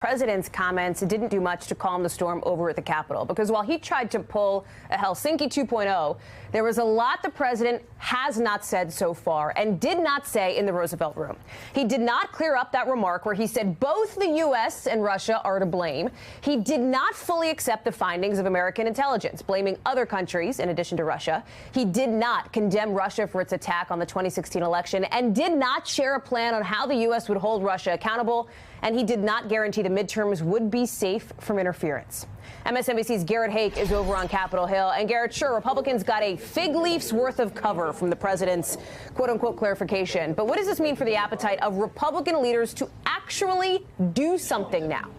President's comments didn't do much to calm the storm over at the Capitol, because while he tried to pull a Helsinki 2.0, there was a lot the president has not said so far and did not say in the Roosevelt Room. He did not clear up that remark where he said both the U.S. and Russia are to blame. He did not fully accept the findings of American intelligence, blaming other countries in addition to Russia. He did not condemn Russia for its attack on the 2016 election and did not share a plan on how the U.S. would hold Russia accountable. And he did not guarantee the midterms would be safe from interference. MSNBC's Garrett Haake is over on Capitol Hill. And Garrett, sure, Republicans got a fig leaf's worth of cover from the president's quote-unquote clarification. But what does this mean for the appetite of Republican leaders to actually do something now?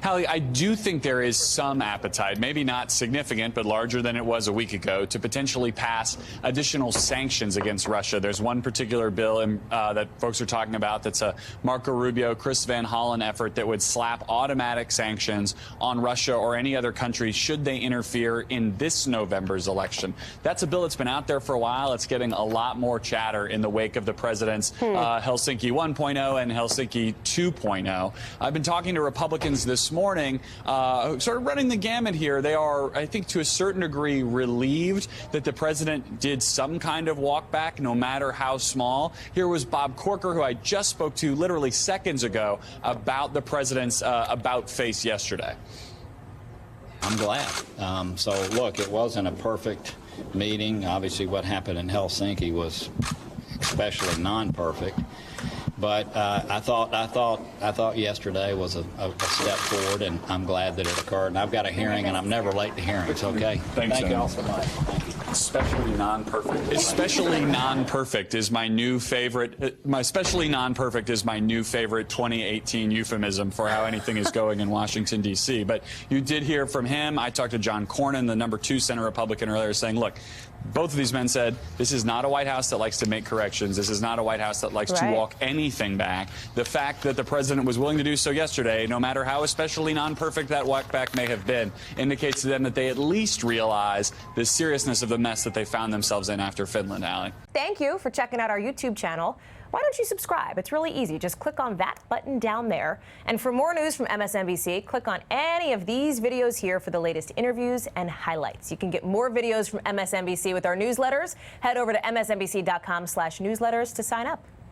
Hallie, I do think there is some appetite, maybe not significant, but larger than it was a week ago, to potentially pass additional sanctions against Russia. There's one particular bill that folks are talking about that's a Marco Rubio, Chris Van Hollen effort that would slap automatic sanctions on Russia or any other country should they interfere in this November's election. That's a bill that's been out there for a while. It's getting a lot more chatter in the wake of the president's Helsinki 1.0 and Helsinki 2.0. I've been talking to Republicans this morning, sort of running the gamut here. They are, I think, to a certain degree relieved that the president did some kind of walk back, no matter how small. Here was Bob Corker, who I just spoke to literally seconds ago about the president's about face yesterday. I'm glad. So, look, it wasn't a perfect meeting. Obviously, what happened in Helsinki was especially non-perfect. But I thought yesterday was a step forward, and I'm glad that it occurred. And I've got a hearing, and I'm never late to hearings. Okay. Thank you all so much. Especially non-perfect. Especially non-perfect is my new favorite. Especially non-perfect is my new favorite 2018 euphemism for how anything is going in Washington, D.C. But you did hear from him. I talked to John Cornyn, the #2 Senate Republican, earlier, saying, look, both of these men said this is not a White House that likes to make corrections. This is not a White House that likes to walk anything back. The fact that the president was willing to do so yesterday, no matter how especially non-perfect that walk back may have been, indicates to them that they at least realize the seriousness of the mess that they found themselves in after Finland, Allie. Thank you for checking out our YouTube channel. Why don't you subscribe? It's really easy. Just click on that button down there. And for more news from MSNBC, click on any of these videos here for the latest interviews and highlights. You can get more videos from MSNBC with our newsletters. Head over to msnbc.com/newsletters to sign up.